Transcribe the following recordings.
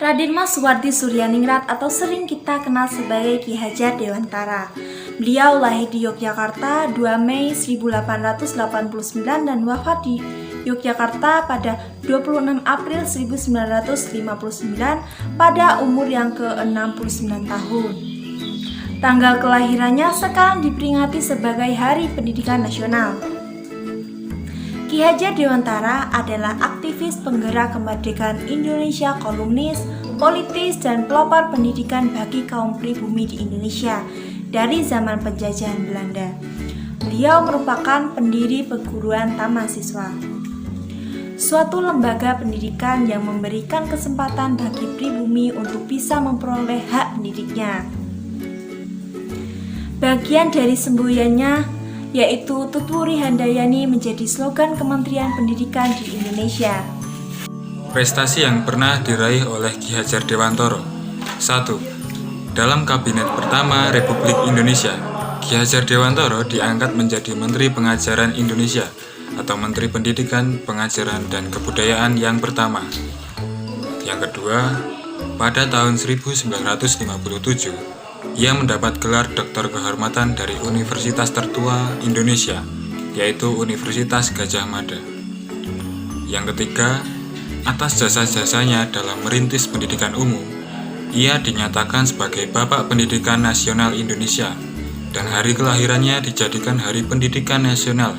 Raden Mas Suwardi Suryaningrat atau sering kita kenal sebagai Ki Hajar Dewantara. Beliau lahir di Yogyakarta 2 Mei 1889 dan wafat di Yogyakarta pada 26 April 1959 pada umur yang ke-69 tahun. Tanggal kelahirannya sekarang diperingati sebagai Hari Pendidikan Nasional. Ki Hajar Dewantara adalah aktivis penggerak kemerdekaan Indonesia, kolumnis, politis, dan pelopor pendidikan bagi kaum pribumi di Indonesia dari zaman penjajahan Belanda. Beliau merupakan pendiri perguruan Taman Siswa, suatu lembaga pendidikan yang memberikan kesempatan bagi pribumi untuk bisa memperoleh hak pendidiknya. Bagian dari semboyannya yaitu Tutwuri Handayani menjadi slogan Kementerian Pendidikan di Indonesia. Prestasi yang pernah diraih oleh Ki Hajar Dewantara. 1. Dalam Kabinet pertama Republik Indonesia, Ki Hajar Dewantara diangkat menjadi Menteri Pengajaran Indonesia atau Menteri Pendidikan, Pengajaran, dan Kebudayaan yang pertama. Yang kedua, pada tahun 1957, ia mendapat gelar Doktor Kehormatan dari Universitas tertua Indonesia, yaitu Universitas Gadjah Mada. Yang ketiga, atas jasa-jasanya dalam merintis pendidikan umum, ia dinyatakan sebagai Bapak Pendidikan Nasional Indonesia, dan hari kelahirannya dijadikan Hari Pendidikan Nasional.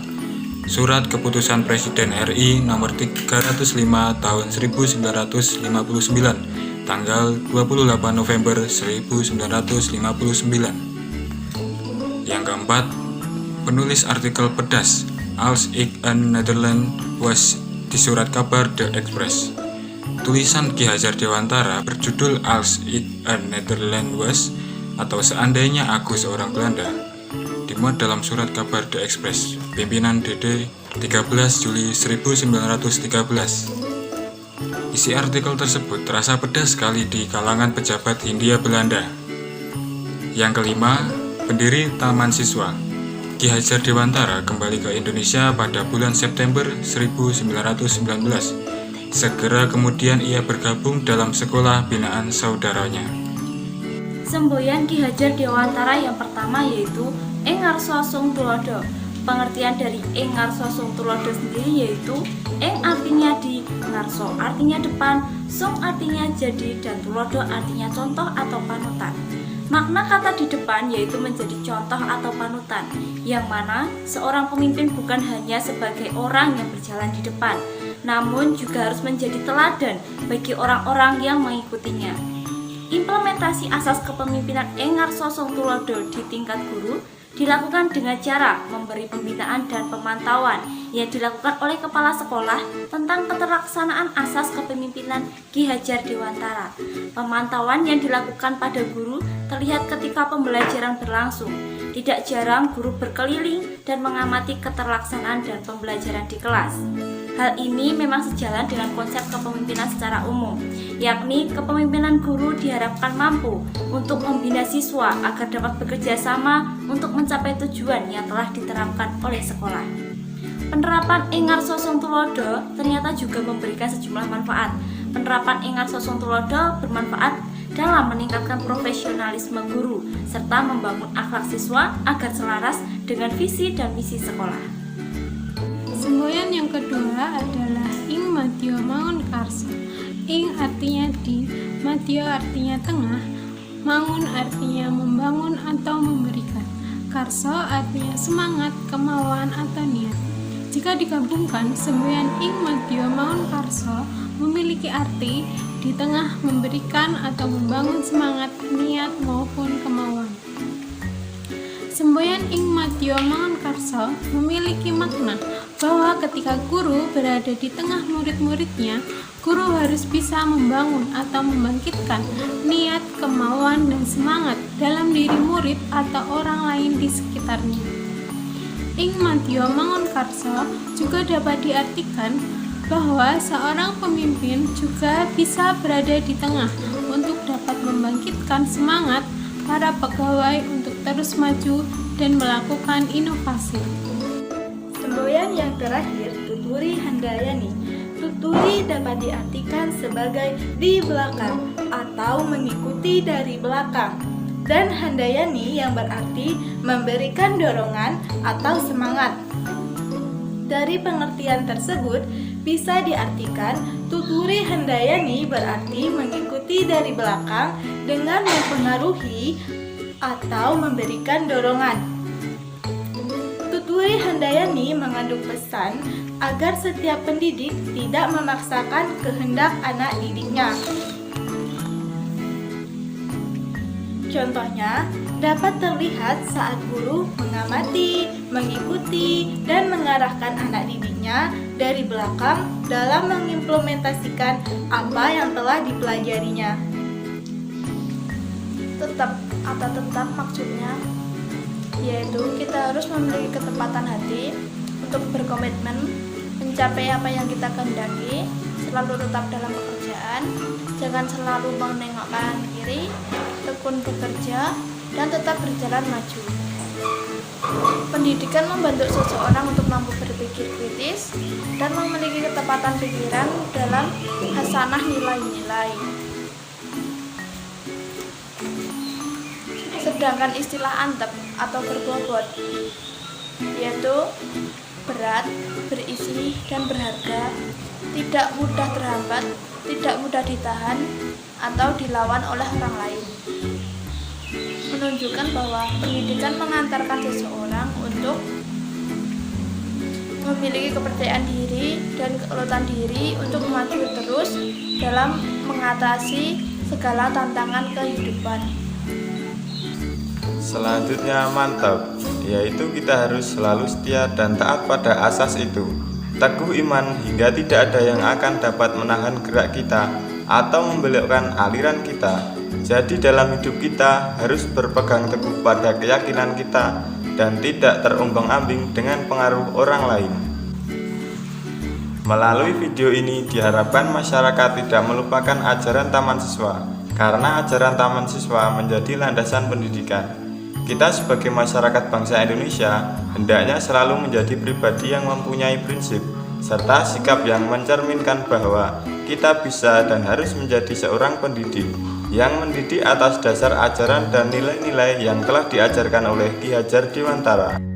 Surat Keputusan Presiden RI nomor 305 tahun 1959, tanggal 28 November 1959. Yang keempat, penulis artikel pedas Als ik een Nederland was di surat kabar The Express. Tulisan Ki Hajar Dewantara berjudul Als ik een Nederland was atau Seandainya Aku Seorang Belanda, dimuat dalam surat kabar The Express, pimpinan DD 13 Juli 1913. Isi artikel tersebut terasa pedas sekali di kalangan pejabat Hindia Belanda. Yang kelima, pendiri Taman Siswa. Ki Hajar Dewantara kembali ke Indonesia pada bulan September 1919. Segera kemudian ia bergabung dalam sekolah binaan saudaranya. Semboyan Ki Hajar Dewantara yang pertama yaitu Ing Ngarsa Sung Tulodo. Pengertian dari Ing Ngarsa Sung Tulodo sendiri yaitu Ing artinya di, Ngarso artinya depan, Sung artinya jadi, dan Tulodo artinya contoh atau panutan. Makna kata di depan yaitu menjadi contoh atau panutan, yang mana seorang pemimpin bukan hanya sebagai orang yang berjalan di depan, namun juga harus menjadi teladan bagi orang-orang yang mengikutinya. Implementasi asas kepemimpinan Ing Ngarsa Sung Tulodo di tingkat guru dilakukan dengan cara memberi pembinaan dan pemantauan yang dilakukan oleh kepala sekolah tentang keterlaksanaan asas kepemimpinan Ki Hajar Dewantara. Pemantauan yang dilakukan pada guru terlihat ketika pembelajaran berlangsung. Tidak jarang guru berkeliling dan mengamati keterlaksanaan dan pembelajaran di kelas. Hal ini memang sejalan dengan konsep kepemimpinan secara umum, yakni kepemimpinan guru diharapkan mampu untuk membina siswa agar dapat bekerja sama untuk mencapai tujuan yang telah diterapkan oleh sekolah. Penerapan Ing Ngarsa Sung Tulodo ternyata juga memberikan sejumlah manfaat. Penerapan Ing Ngarsa Sung Tulodo bermanfaat dalam meningkatkan profesionalisme guru serta membangun akhlak siswa agar selaras dengan visi dan misi sekolah. Semboyan yang kedua adalah Ing Madya Mangun Karsa. Ing artinya di, Madya artinya tengah, Mangun artinya membangun atau memberikan, Karsa artinya semangat, kemauan atau niat. Jika digabungkan, semboyan Ing Madya Mangun Karsa memiliki arti di tengah memberikan atau membangun semangat, niat maupun kemauan. Semboyan ing madya mangunkarsa memiliki makna bahwa ketika guru berada di tengah murid-muridnya, guru harus bisa membangun atau membangkitkan niat, kemauan, dan semangat dalam diri murid atau orang lain di sekitarnya. Ing madya mangunkarsa juga dapat diartikan bahwa seorang pemimpin juga bisa berada di tengah untuk dapat membangkitkan semangat para pegawai untuk terus maju dan melakukan inovasi. Semboyan yang terakhir, tuturi handayani. Tuturi dapat diartikan sebagai di belakang atau mengikuti dari belakang. Dan handayani yang berarti memberikan dorongan atau semangat. Dari pengertian tersebut, bisa diartikan tuturi handayani berarti mengikuti dari belakang dengan mempengaruhi atau memberikan dorongan. Tuturi handayani mengandung pesan agar setiap pendidik tidak memaksakan kehendak anak didiknya. Contohnya, dapat terlihat saat guru mengamati, mengikuti, dan mengarahkan anak didiknya dari belakang dalam mengimplementasikan apa yang telah dipelajarinya. Tetap maksudnya, yaitu kita harus memiliki ketepatan hati untuk berkomitmen mencapai apa yang kita kehendaki, selalu tetap dalam pekerjaan, jangan selalu menengok kanan kiri, tekun bekerja, dan tetap berjalan maju. Pendidikan membantu seseorang untuk mampu berpikir kritis dan memiliki ketepatan pikiran dalam hasanah nilai-nilai. Sedangkan istilah antep atau berbobot, yaitu berat, berisi, dan berharga, tidak mudah terhambat, tidak mudah ditahan, atau dilawan oleh orang lain. Menunjukkan bahwa pendidikan mengantarkan seseorang untuk memiliki kepercayaan diri dan keuletan diri untuk maju terus dalam mengatasi segala tantangan kehidupan. Selanjutnya mantap, yaitu kita harus selalu setia dan taat pada asas itu. Teguh iman hingga tidak ada yang akan dapat menahan gerak kita atau membelokkan aliran kita. Jadi dalam hidup kita harus berpegang teguh pada keyakinan kita dan tidak terombang-ambing dengan pengaruh orang lain. Melalui video ini diharapkan masyarakat tidak melupakan ajaran taman siswa, karena ajaran taman siswa menjadi landasan pendidikan. Kita sebagai masyarakat bangsa Indonesia hendaknya selalu menjadi pribadi yang mempunyai prinsip serta sikap yang mencerminkan bahwa kita bisa dan harus menjadi seorang pendidik yang mendidik atas dasar ajaran dan nilai-nilai yang telah diajarkan oleh Ki Hajar Dewantara.